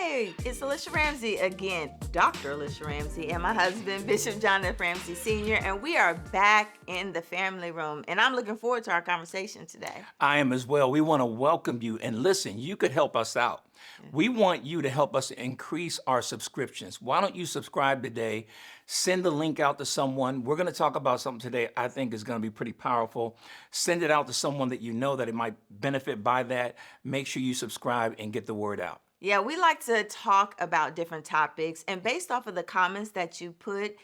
Hey, it's Alicia Ramsey again, Dr. Alicia Ramsey, and my husband, Bishop Jonathan Ramsey Sr., and we are back in the family room, and I'm looking forward to our conversation today. I am as well. We want to welcome you. And listen, you could help us out. We want you to help us increase our subscriptions. Why don't you subscribe today? Send the link out to someone. We're going to talk about something today I think is going to be pretty powerful. Send it out to someone that you know that it might benefit by that. Make sure you subscribe and get the word out. Yeah, we like to talk about different topics, and based off of the comments that you put,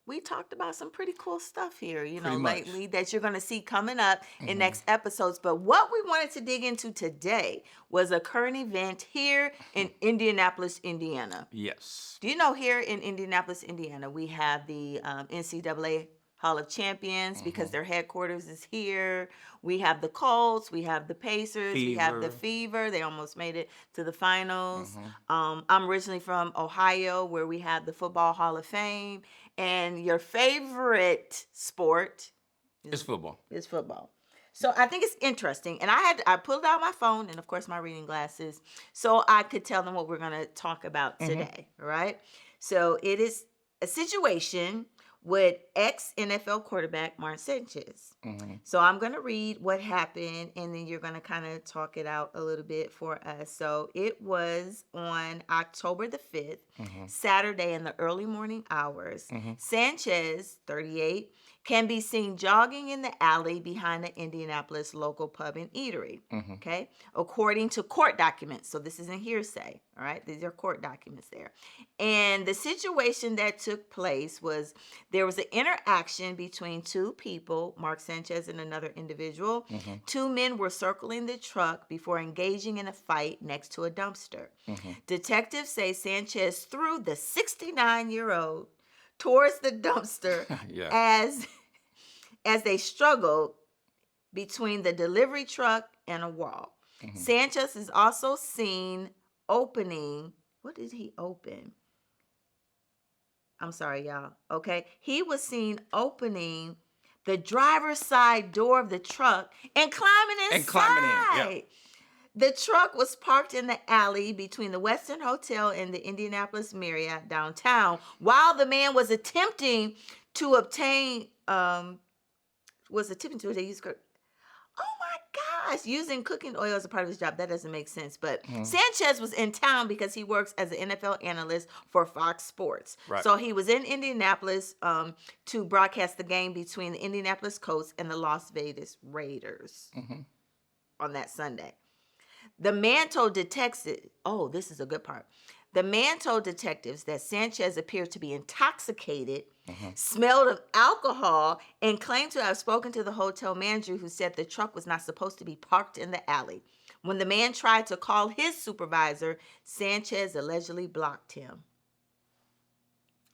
we talked about some pretty cool stuff here, Pretty much. lately that you're going to see coming up in next episodes. But what we wanted to dig into today was a current event here in Indianapolis, Indiana. Yes. Do you know here in Indianapolis, Indiana, we have the NCAA Hall of Champions because their headquarters is here. We have the Colts, we have the Pacers, we have the Fever. They almost made it to the finals. I'm originally from Ohio, where we have the Football Hall of Fame. And your favorite sport It's football. is football. So I think it's interesting. And I pulled out my phone and, of course, my reading glasses so I could tell them what we're going to talk about today, right? So it is a situation with ex-NFL quarterback Mark Sanchez. So I'm going to read what happened, and then you're going to kind of talk it out a little bit for us. So it was on October the 5th, Saturday in the early morning hours. Sanchez, 38, can be seen jogging in the alley behind the Indianapolis local pub and eatery, okay? According to court documents. So this isn't hearsay, all right? These are court documents there. And the situation that took place was there was an interaction between two people, Mark Sanchez and another individual. Two men were circling the truck before engaging in a fight next to a dumpster. Detectives say Sanchez threw the 69-year-old towards the dumpster as they struggled between the delivery truck and a wall. Sanchez is also seen opening, what did he open? I'm sorry, y'all. Okay. He was seen opening the driver's side door of the truck and climbing inside. The truck was parked in the alley between the Westin Hotel and the Indianapolis Marriott downtown while the man was attempting to obtain, using cooking oil as a part of his job. That doesn't make sense. But Sanchez was in town because he works as an NFL analyst for Fox Sports. Right. So he was in Indianapolis to broadcast the game between the Indianapolis Colts and the Las Vegas Raiders on that Sunday. The man told detectives, this is a good part. The man told detectives that Sanchez appeared to be intoxicated, smelled of alcohol, and claimed to have spoken to the hotel manager who said the truck was not supposed to be parked in the alley. When the man tried to call his supervisor, Sanchez allegedly blocked him.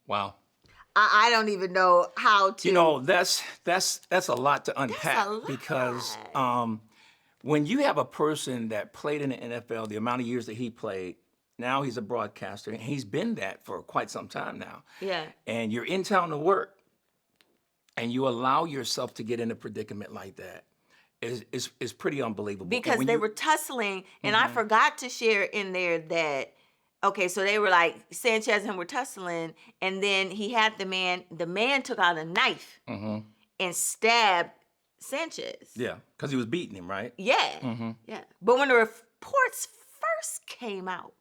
Wow. I don't even know how to. You know, that's a lot to unpack. That's a lot. Because when you have a person that played in the NFL, the amount of years that he played, now he's a broadcaster, and he's been that for quite some time now. Yeah. And you're in town to work, and you allow yourself to get in a predicament like that is pretty unbelievable. Because they were tussling, and I forgot to share in there that, okay, so they were like, Sanchez and him were tussling, and then he had the man took out a knife and stabbed Sanchez. Yeah, because he was beating him, right? Yeah, yeah. But when the reports first came out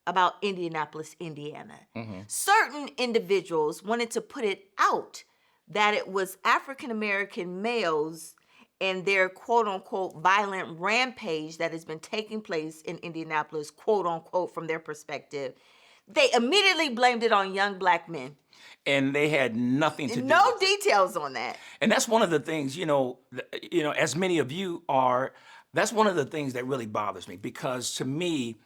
about Indianapolis, Indiana, certain individuals wanted to put it out that it was African-American males and their quote-unquote violent rampage that has been taking place in Indianapolis, quote-unquote, from their perspective. They immediately blamed it on young black men. And they had nothing to do with No it. details on that. And that's one of the things, as many of you are, that's one of the things that really bothers me, because to me,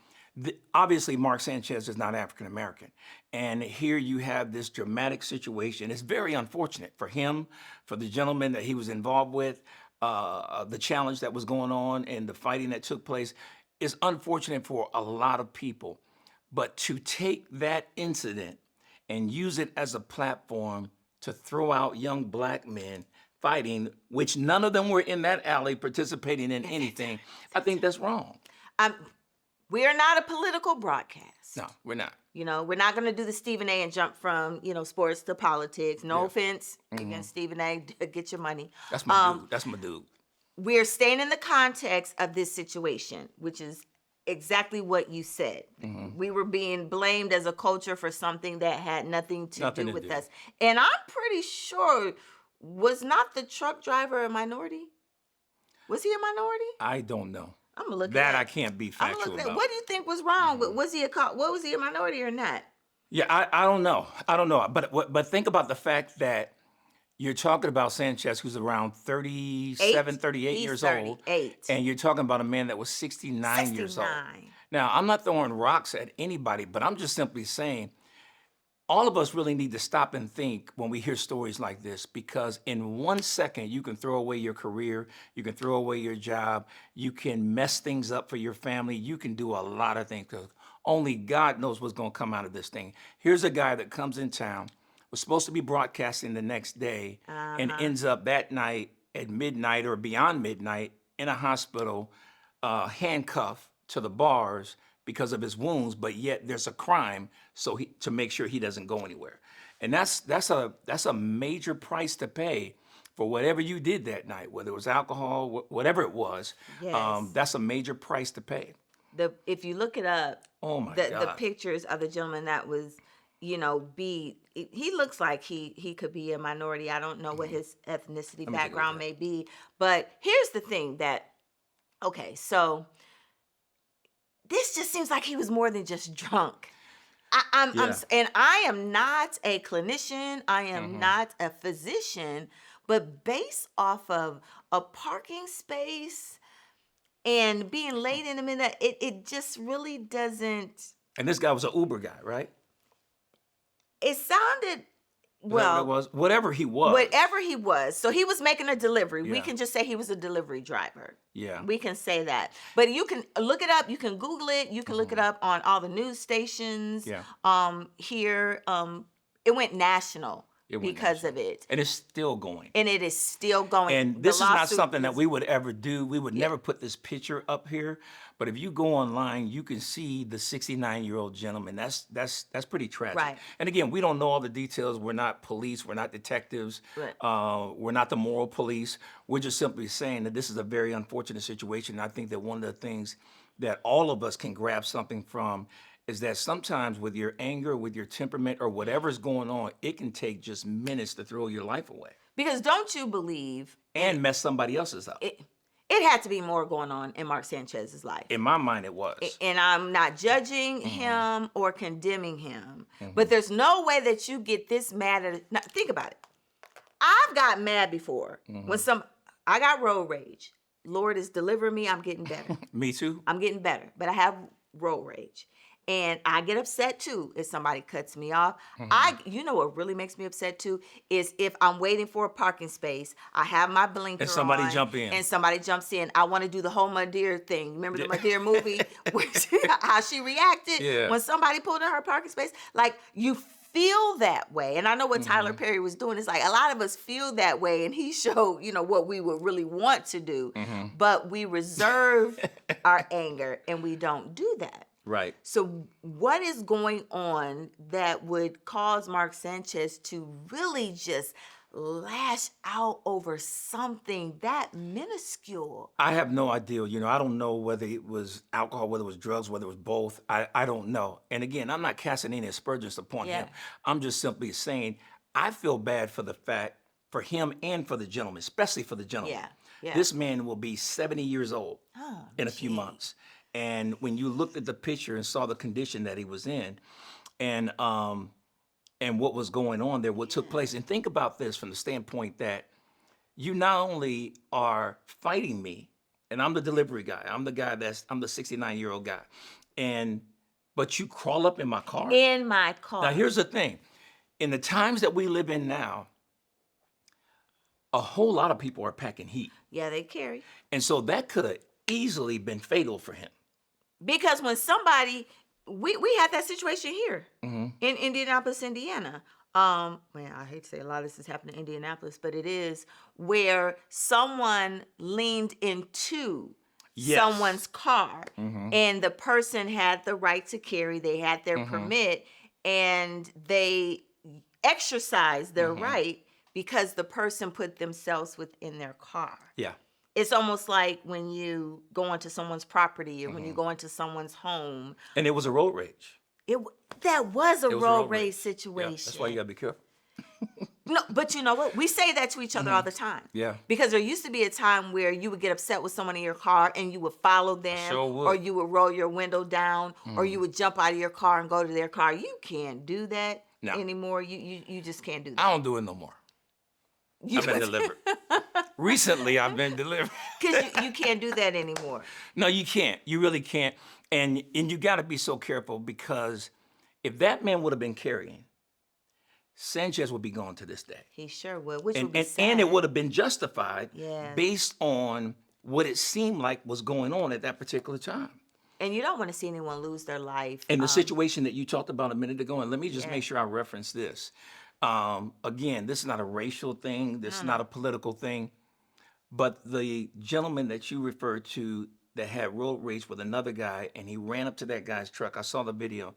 obviously Mark Sanchez is not African American. And here you have this dramatic situation. It's very unfortunate for him, for the gentleman that he was involved with, the challenge that was going on and the fighting that took place. It's unfortunate for a lot of people. But to take that incident and use it as a platform to throw out young black men fighting, which none of them were in that alley participating in anything, I think that's wrong. We are not a political broadcast. fast. No, we're not. You know, we're not going to do the Stephen A. and jump from, sports to politics. No Yeah. offense against Stephen A. Get your money. That's my dude. That's my dude. We're staying in the context of this situation, which is exactly what you said. We were being blamed as a culture for something that had nothing to Nothing do to with do. us. And I'm pretty sure, was not the truck driver a minority? Was he a minority? I don't know. I'm gonna look at That that. I can't be I'm gonna factual look at that. about. What do you think was wrong? Was he was he a minority or not? Yeah, I don't know. I don't know. But think about the fact that you're talking about Sanchez, who's around 37, 38 He's years old, 38. and you're talking about a man that was 69 years old. 69. Now, I'm not throwing rocks at anybody, but I'm just simply saying all of us really need to stop and think when we hear stories like this, because in 1 second you can throw away your career, you can throw away your job, you can mess things up for your family, you can do a lot of things, because only God knows what's going to come out of this thing. Here's a guy that comes in town, was supposed to be broadcasting the next day, and ends up that night at midnight or beyond midnight in a hospital, handcuffed to the bars because of his wounds, but yet there's a crime, so to make sure he doesn't go anywhere. And that's a major price to pay for whatever you did that night, whether it was alcohol, whatever it was. Yes. That's a major price to pay. If you look it up, Oh my the God. pictures of the gentleman that was, he looks like he could be a minority. I don't know what his ethnicity take a look background at may be, but here's the thing okay, so this just seems like he was more than just drunk. Yeah. And I am not a clinician. I am not a physician, but based off of a parking space and being late in the minute, it just really doesn't. And this guy was an Uber guy, right? It sounded Is that what it well. was? Whatever he was. Whatever he was. So he was making a delivery. We Yeah. can just say he was a delivery driver. Yeah. We can say that. But you can look it up. You can Google it. You can look it up on all the news stations. Yeah. Here, it went national It went because of it. And it's still going. And it is still going. And The this is not lawsuit something that is- we would ever do. We would never put this picture up here. But if you go online, you can see the 69-year-old gentleman. That's pretty tragic. Right. And again, we don't know all the details. We're not police. We're not detectives. Right. We're not the moral police. We're just simply saying that this is a very unfortunate situation. And I think that one of the things that all of us can grab something from is that sometimes with your anger, with your temperament, or whatever's going on, it can take just minutes to throw your life away Because don't you believe and mess somebody else's up. it had to be more going on in Mark Sanchez's life? In my mind, it was. And I'm not judging him or condemning him, but there's no way that you get this mad at. Now, think about it. I've got mad before when I got road rage. Lord is delivering me. I'm getting better. Me too. I'm getting better, but I have road rage. And I get upset too if somebody cuts me off. You know what really makes me upset too is if I'm waiting for a parking space, I have my blinker And somebody on, jump in. and somebody jumps in. I want to do the whole Madeira thing. Remember the Madeira movie, how she reacted when somebody pulled in her parking space? Like, you feel that way. And I know what Tyler Perry was doing. It's like a lot of us feel that way, and he showed, what we would really want to do, but we reserve our anger and we don't do that. Right. So what is going on that would cause Mark Sanchez to really just lash out over something that minuscule? I have no idea. I don't know whether it was alcohol, whether it was drugs, whether it was both. I don't know. And again, I'm not casting any aspersions upon him. I'm just simply saying I feel bad for him and for the gentleman, especially for the gentleman. Yeah. This man will be 70 years old in a few months. And when you looked at the picture and saw the condition that he was in, and what was going on there, what took place, and think about this from the standpoint that you not only are fighting me, and I'm the delivery guy, I'm the 69-year-old guy, but you crawl up in my car. In my car. Now here's the thing, in the times that we live in now, a whole lot of people are packing heat. Yeah, they carry. And so that could have easily been fatal for him. Because when somebody, we had that situation here in Indianapolis, Indiana. Man, I hate to say a lot of this is happening in Indianapolis, but it is, where someone leaned into someone's car, and the person had the right to carry, they had their permit, and they exercised their right because the person put themselves within their car. Yeah. It's almost like when you go into someone's property or when you go into someone's home. And it was a road rage. That was a It was road rage Yeah, situation. that's why you gotta be careful. No, but you know what? We say that to each other all the time. Yeah. Because there used to be a time where you would get upset with someone in your car and you would follow them, sure would. or you would roll your window down, or you would jump out of your car and go to their car. You can't do that No. anymore. You just can't do that. I don't do it no more. I've been delivered. Recently, I've been delivered. Because you can't do that anymore. No, you can't. You really can't. And you got to be so careful, because if that man would have been carrying, Sanchez would be gone to this day. He sure would, which would And, be and, sad. and it would have been justified Yeah. based on what it seemed like was going on at that particular time. And you don't want to see anyone lose their life. And the situation that you talked about a minute ago, and let me just Yeah. make sure I reference this. Again, this is not a racial thing. This is not a political thing. But the gentleman that you referred to that had road rage with another guy, and he ran up to that guy's truck. I saw the video.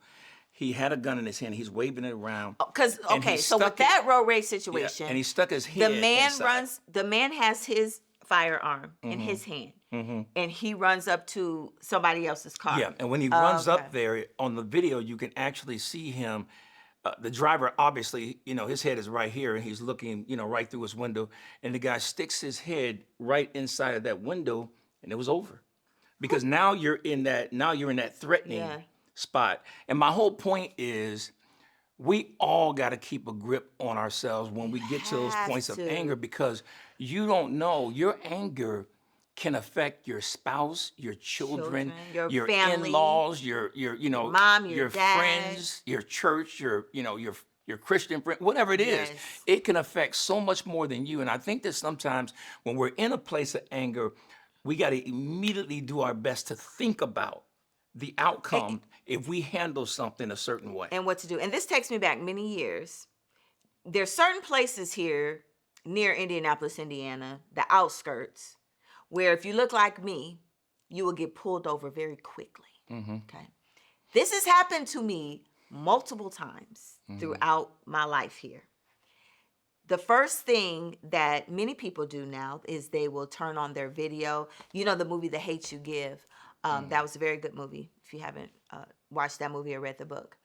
He had a gun in his hand. He's waving it around. Because and he so with stuck that road rage Yeah, situation, and he stuck his head the man has his firearm in his hand, and he runs up to somebody else's car. Yeah, and when he Oh, runs okay. up there on the video, you can actually see him. The driver, obviously, his head is right here, and he's looking, right through his window. And the guy sticks his head right inside of that window, and it was over. Because now you're in that threatening Yeah. spot. And my whole point is, we all got to keep a grip on ourselves when we get to those have points of to. anger, because you don't know, your anger can affect your spouse, your children, your family, in-laws, your mom, your your dad. friends, your church, your Christian friend, whatever it is. Yes. It can affect so much more than you. And I think that sometimes when we're in a place of anger, we got to immediately do our best to think about the outcome if we handle something a certain way. And what to do. And this takes me back many years. There's certain places here near Indianapolis, Indiana, the outskirts, where if you look like me, you will get pulled over very quickly. Okay. This has happened to me multiple times throughout my life here. The first thing that many people do now is they will turn on their video. You know the movie The Hate You Give? That was a very good movie. If you haven't watched that movie or read the book,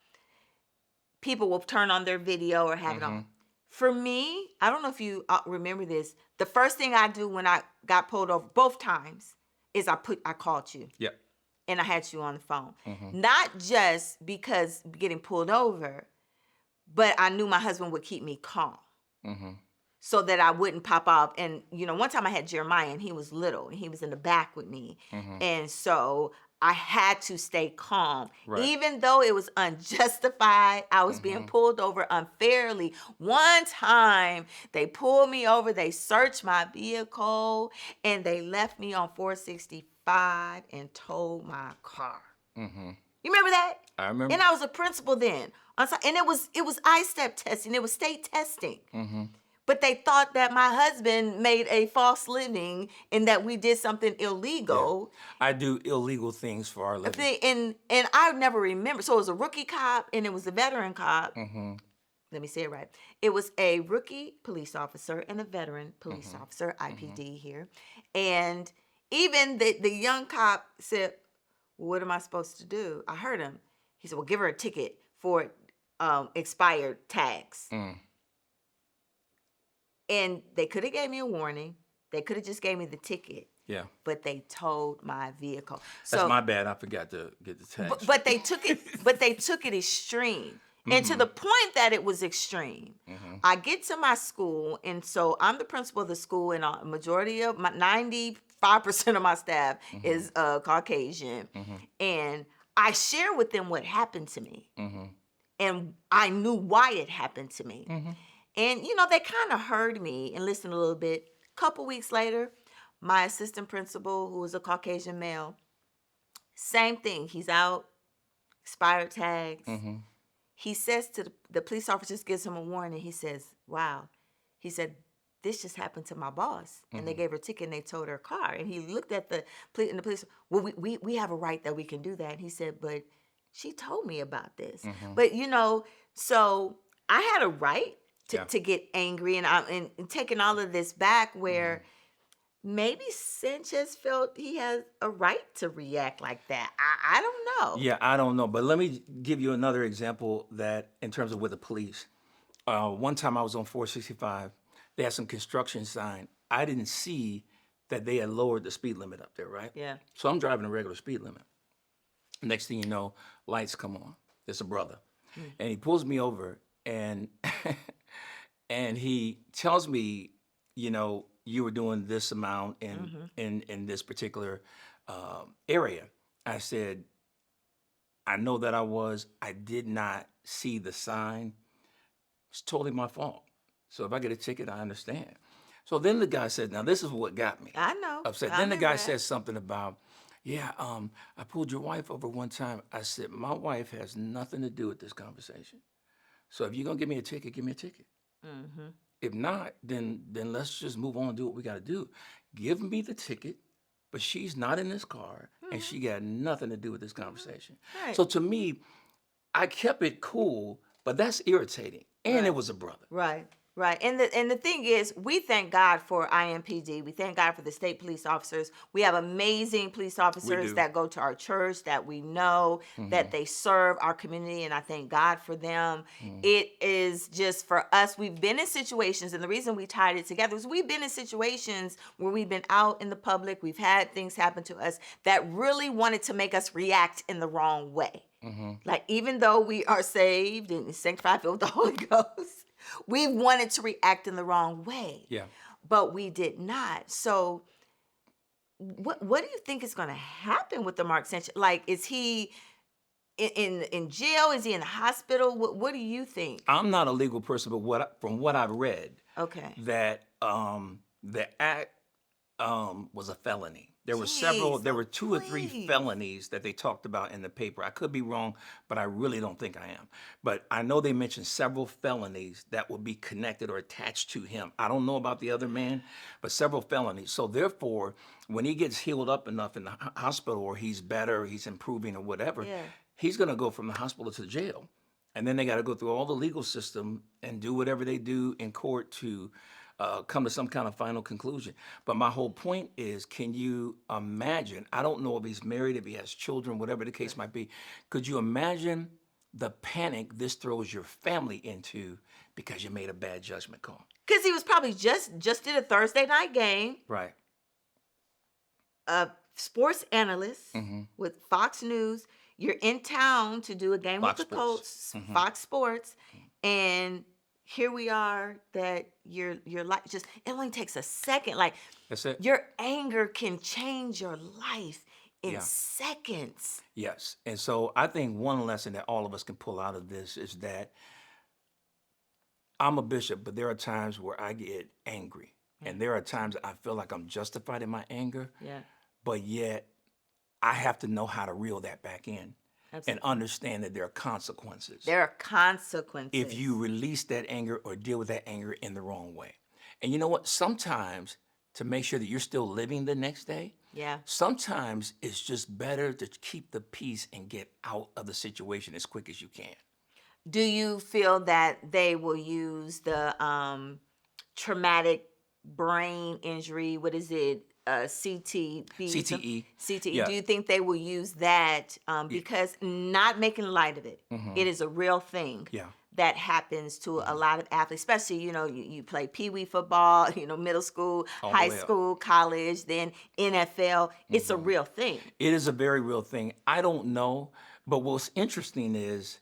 people will turn on their video or have it on. For me, I don't know if you remember this. The first thing I do when I got pulled over both times is I called you. Yeah. And I had you on the phone. Not just because getting pulled over, but I knew my husband would keep me calm. So that I wouldn't pop off. And, one time I had Jeremiah, and he was little, and he was in the back with me. And so I had to stay calm. Right. Even though it was unjustified, I was being pulled over unfairly. One time, they pulled me over, they searched my vehicle, and they left me on 465 and towed my car. You remember that? I remember. And I was a principal then. And it was I-step testing. It was state testing. But they thought that my husband made a false living and that we did something illegal. I do illegal things for our living. And I never remember. So it was a rookie cop and it was a veteran cop. Let me say it right. It was a rookie police officer and a veteran police officer, IPD here. And even the young cop said, well, what am I supposed to do? I heard him. He said, well, give her a ticket for expired tags. And they could have gave me a warning. They could have just gave me the ticket. Yeah. But they towed my vehicle. That's my bad. I forgot to get the tags. But they took it. But they took it extreme, and to the point that it was extreme. I get to my school, and so I'm the principal of the school, and a majority of my 95% of my staff is Caucasian, and I share with them what happened to me, and I knew why it happened to me. And, they kind of heard me and listened a little bit. A couple weeks later, my assistant principal, who was a Caucasian male, same thing. He's out, expired tags. He says to the police officer, just gives him a warning. He says, wow. He said, this just happened to my boss, and they gave her a ticket and they towed her car. And he looked at the police, and the police, well, we have a right that we can do that. And he said, but she told me about this. But so I had a right Yeah. to get angry, and and taking all of this back, where maybe Sanchez felt he has a right to react like that. I don't know. Yeah, I don't know, but let me give you another example that in terms of with the police. One time I was on 465. They had some construction sign. I didn't see that they had lowered the speed limit up there, right? Yeah. So I'm driving a regular speed limit. Next thing you know, lights come on. It's a brother, and he pulls me over, and and he tells me, you were doing this amount in this particular area. I said, I know that I was. I did not see the sign. It's totally my fault. So if I get a ticket, I understand. So then the guy said, now this is what got me I know. upset. I Then the remember guy that. says something about, yeah, I pulled your wife over one time. I said, my wife has nothing to do with this conversation. So if you're gonna give me a ticket, give me a ticket. If not, then let's just move on and do what we gotta do. Give me the ticket, but she's not in this car and she got nothing to do with this conversation. Right. So to me, I kept it cool, but that's irritating. And it was a brother. Right. Right. And the thing is, we thank God for IMPD. We thank God for the state police officers. We have amazing police officers do. that go to our church, that we know, that they serve our community, and I thank God for them. It is just for us, we've been in situations, and the reason we tied it together is we've been in situations where we've been out in the public, we've had things happen to us that really wanted to make us react in the wrong way. Like, even though we are saved and sanctified, filled with the Holy Ghost, we wanted to react in the wrong way. Yeah. But we did not. So what do you think is going to happen with the Mark Sanchez? Like, is he in jail? Is he in the hospital? What do you think? I'm not a legal person, but from what I've read, Okay. that the act was a felony. There were several. There were 2 or 3 please. felonies that they talked about in the paper. I could be wrong, but I really don't think I am. But I know they mentioned several felonies that would be connected or attached to him. I don't know about the other man, but several felonies. So therefore, when he gets healed up enough in the hospital, or he's better, he's improving, or whatever, Yeah. he's going to go from the hospital to jail. And then they got to go through all the legal system and do whatever they do in court to come to some kind of final conclusion. But my whole point is, can you imagine? I don't know if he's married, if he has children, whatever the case might be. Could you imagine the panic this throws your family into because you made a bad judgment call? Because he was probably just did a Thursday night game, Right. a sports analyst with Fox News. You're in town to do a game Fox with the Sports. Colts, Fox Sports, and here we are that your life just, it only takes a second. Like, That's it. your anger can change your life in Yeah. seconds. Yes. And so I think one lesson that all of us can pull out of this is that I'm a bishop, but there are times where I get angry. And there are times I feel like I'm justified in my anger, Yeah. but yet I have to know how to reel that back in and understand that there are consequences There are consequences. if you release that anger or deal with that anger in the wrong way. And you know what? Sometimes, to make sure that you're still living the next day, Yeah. sometimes it's just better to keep the peace and get out of the situation as quick as you can. Do you feel that they will use the traumatic brain injury? What is it? CTB. CTE. CTE. Yeah. Do you think they will use that? Because, not making light of it, it is a real thing. Yeah. That happens to a lot of athletes, especially, you play pee-wee football, middle school, All the high way up. school, college, then NFL. It's a real thing. It is a very real thing. I don't know, but what's interesting is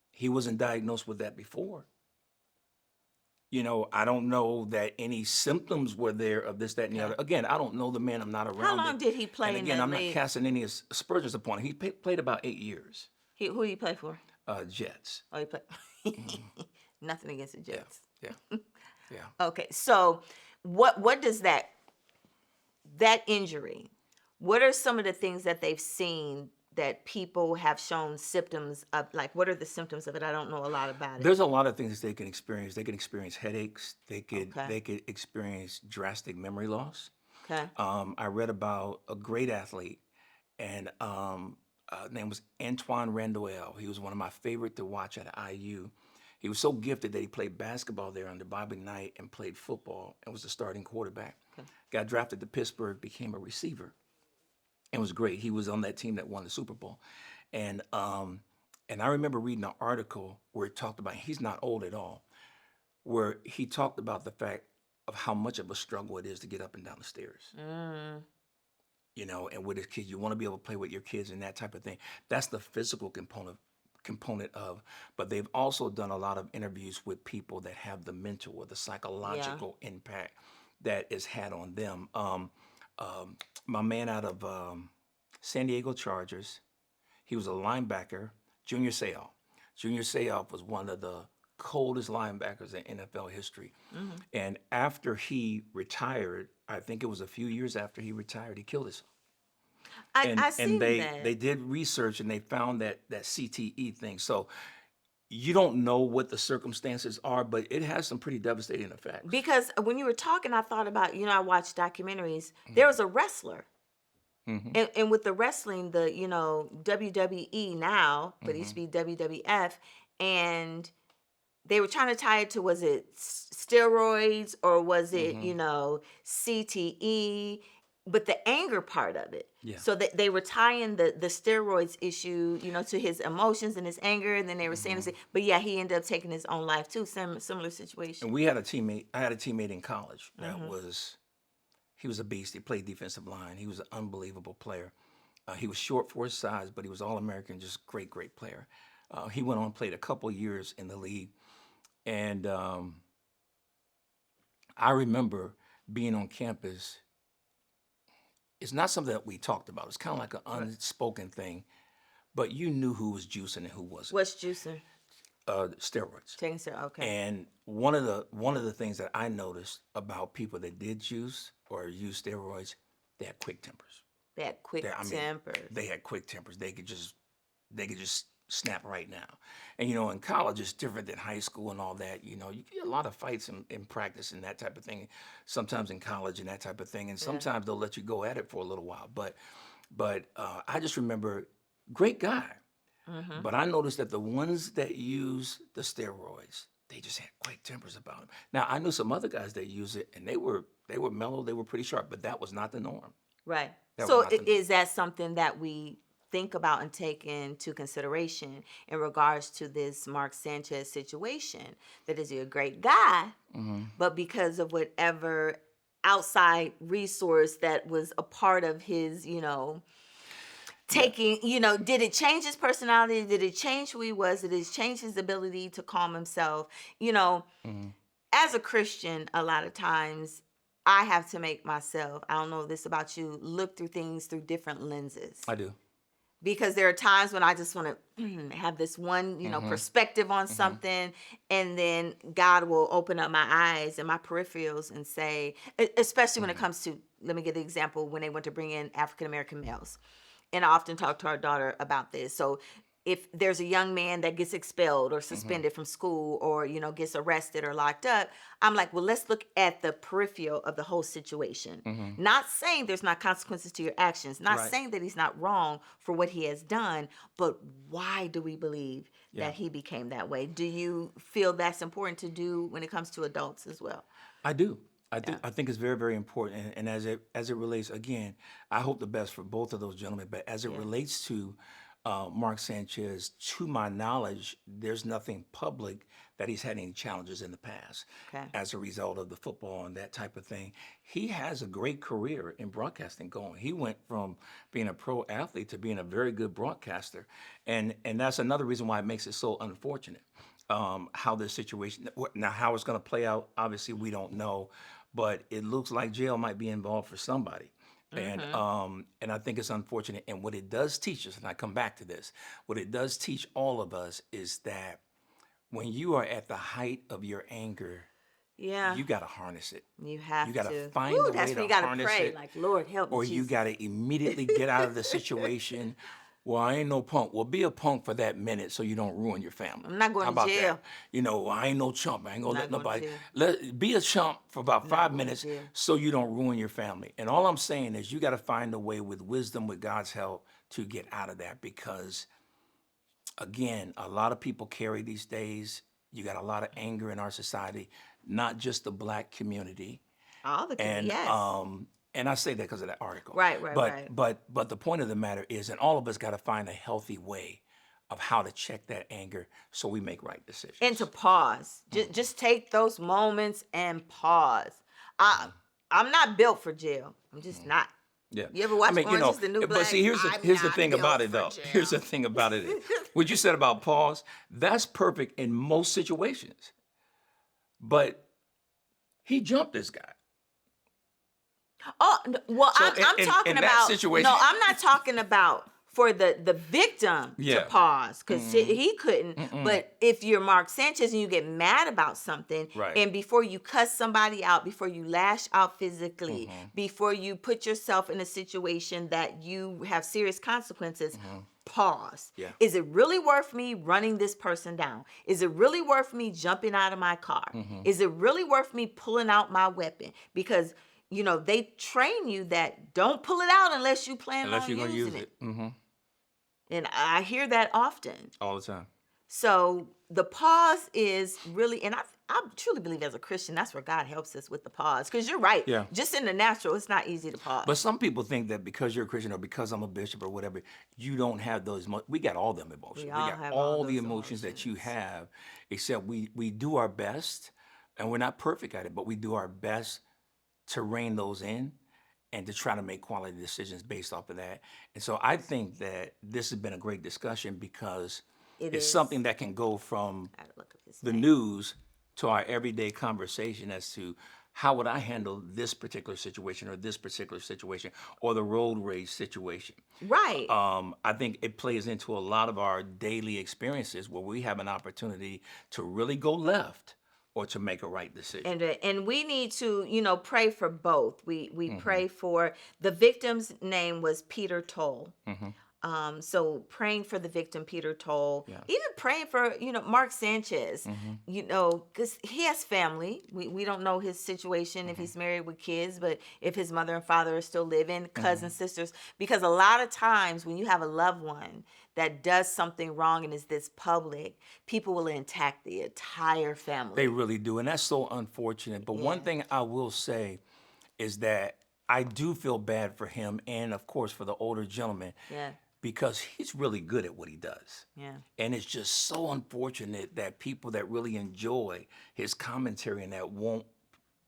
he wasn't diagnosed with that before. I don't know that any symptoms were there of this, that, and the other. Again, I don't know the man. I'm not around. How long did he play And in again, the I'm not league? casting any aspersions upon him. He played about 8 years. Who he play for? Jets. Oh, he played. Nothing against the Jets. Yeah. Yeah. Okay, so what does that injury? What are some of the things that they've seen that people have shown symptoms of? Like, what are the symptoms of it? I don't know a lot about it. There's a lot of things they can experience. They can experience headaches. Okay. They could experience drastic memory loss. Okay. I read about a great athlete, and name was Antoine Randall. He was one of my favorite to watch at IU. He was so gifted that he played basketball there under Bobby Knight and played football and was the starting quarterback. Okay. Got drafted to Pittsburgh, became a receiver. It was great. He was on that team that won the Super Bowl, and I remember reading an article where it talked about, he's not old at all, where he talked about the fact of how much of a struggle it is to get up and down the stairs. You know, and with his kids, you want to be able to play with your kids and that type of thing. That's the physical component of, but they've also done a lot of interviews with people that have the mental or the psychological impact that is had on them. My man out of San Diego Chargers, he was a linebacker, Junior Seau. Junior Seau was one of the coldest linebackers in NFL history. And after he retired, I think it was a few years after he retired, he killed himself. I And seen that. they did research and they found that CTE thing. So you don't know what the circumstances are, but it has some pretty devastating effects. Because when you were talking, I thought about, I watched documentaries. There was a wrestler. And with the wrestling, the, WWE now, but it used to be WWF, and they were trying to tie it to, was it steroids or was it, CTE? But the anger part of it. Yeah. So they were tying the steroids issue, to his emotions and his anger, and then they were saying, but yeah, he ended up taking his own life too. Similar situation. And we had a teammate. I had a teammate in college that he was a beast. He played defensive line. He was an unbelievable player. He was short for his size, but he was All-American, just great player. He went on and played a couple years in the league. And I remember being on campus. It's not something that we talked about. It's kind of like an unspoken thing, but you knew who was juicing and who wasn't. What's juicing? Steroids. Taking steroids, okay. And one of the things that I noticed about people that did juice or use steroids, they had quick tempers. They had quick tempers. They had quick tempers. They could just snap right now. And in college it's different than high school and all that. You get a lot of fights in practice and that type of thing. Sometimes in college and that type of thing. And sometimes they'll let you go at it for a little while. But I just remember, great guy. But I noticed that the ones that use the steroids, they just had quick tempers about them. Now I knew some other guys that use it, and they were mellow, they were pretty sharp, but that was not the norm. Right. That So was not the norm. is that something that we think about and take into consideration in regards to this Mark Sanchez situation? That is, he a great guy, but because of whatever outside resource that was a part of his, taking, did it change his personality? Did it change who he was? Did it change his ability to calm himself? As a Christian, a lot of times I have to make myself, I don't know this about you, look through things through different lenses. I do. Because there are times when I just want to have this one, perspective on something, and then God will open up my eyes and my peripherals and say, especially when it comes to, let me give the example, when they went to bring in African-American males. And I often talk to our daughter about this. So if there's a young man that gets expelled or suspended from school or, gets arrested or locked up, I'm like, well, let's look at the peripheral of the whole situation. Not saying there's not consequences to your actions, not saying that he's not wrong for what he has done, but why do we believe that he became that way? Do you feel that's important to do when it comes to adults as well? I do. I think it's very, very important. And as it relates, again, I hope the best for both of those gentlemen. But as it relates to Mark Sanchez, to my knowledge, there's nothing public that he's had any challenges in the past as a result of the football and that type of thing. He has a great career in broadcasting going. He went from being a pro athlete to being a very good broadcaster. And that's another reason why it makes it so unfortunate. How this situation, now how it's going to play out, obviously we don't know, but it looks like jail might be involved for somebody. And I think it's unfortunate. And what it does teach us, and I come back to this, what it does teach all of us is that when you are at the height of your anger, you got to harness it. You have You got to. to find a That's way when you to got to harness pray, it. like, Lord, help me, Or Jesus. you got to immediately get out of the situation, Well, I ain't no punk. Well, be a punk for that minute so you don't ruin your family. I'm not going How to about jail. that? You know, I ain't no chump. I ain't gonna Not let going to nobody jail. be a chump for about Not five going to minutes jail. so you don't ruin your family. And all I'm saying is you got to find a way with wisdom, with God's help, to get out of that because again, a lot of people carry these days. You got a lot of anger in our society, not just the black community. All the And yes. and I say that because of that article. Right, right, But right. but the point of the matter is, and all of us got to find a healthy way of how to check that anger so we make right decisions. And to pause. Just take those moments and pause. I'm not built for jail. I'm just not. Yeah. You ever I watch mean, Orange is the New but Black? see, I'm here's the not thing built about it for though. jail. Here's the thing about it is, what you said about pause, that's perfect in most situations. But he jumped this guy. Oh, well, So I'm talking in that about. situation, No, I'm not talking about for the victim to Yeah. pause because he couldn't. But if you're Mark Sanchez and you get mad about something, Right. and before you cuss somebody out, before you lash out physically, before you put yourself in a situation that you have serious consequences. Pause. Yeah. Is it really worth me running this person down? Is it really worth me jumping out of my car? Is it really worth me pulling out my weapon? Because they train you that don't pull it out unless you plan unless on you're gonna using use it. it. And I hear that often. All the time. So the pause is really, and I truly believe as a Christian, that's where God helps us with the pause. Because you're right. Yeah. Just in the natural, it's not easy to pause. But some people think that because you're a Christian or because I'm a bishop or whatever, you don't have those. We got all them emotions. We We all got have all all the those emotions that you emotions. have, except we do our best, and we're not perfect at it, but we do our best to rein those in and to try to make quality decisions based off of that. And so I think that this has been a great discussion because It it's is. something that can go from I gotta look up his the name. news to our everyday conversation as to how would I handle this particular situation or this particular situation or the road rage situation. Right. I think it plays into a lot of our daily experiences where we have an opportunity to really go left or to make a right decision. And we need to pray for both. We pray for the victim's name was Peter Toll. So praying for the victim, Peter Toll, Yeah. even praying for, Mark Sanchez, because he has family. We don't know his situation, if he's married with kids, but if his mother and father are still living, cousins, sisters, because a lot of times when you have a loved one that does something wrong and is this public, people will attack the entire family. They really do. And that's so unfortunate. But one Yeah. thing I will say is that I do feel bad for him and, of course, for the older gentleman. Yeah. Because he's really good at what he does. Yeah. And it's just so unfortunate that people that really enjoy his commentary and that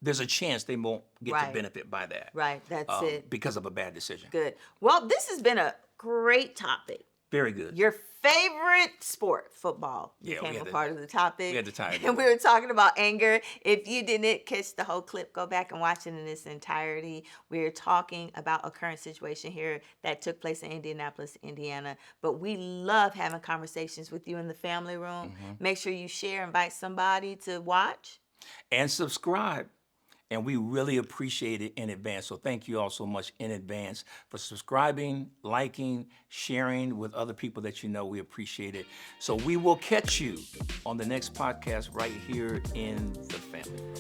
there's a chance they won't get Right. to benefit by that. Right. That's it. Because of a bad decision. Good. Well, this has been a great topic. Very good. Your favorite sport, football, Yeah, we became a had to- part of the topic. we had to tie it And we in. were talking about anger. If you didn't catch the whole clip, go back and watch it in its entirety. We're talking about a current situation here that took place in Indianapolis, Indiana. But we love having conversations with you in the family room. Make sure you share, invite somebody to watch. And subscribe. And we really appreciate it in advance. So thank you all so much in advance for subscribing, liking, sharing with other people that you know. We appreciate it. So we will catch you on the next podcast right here in the family room.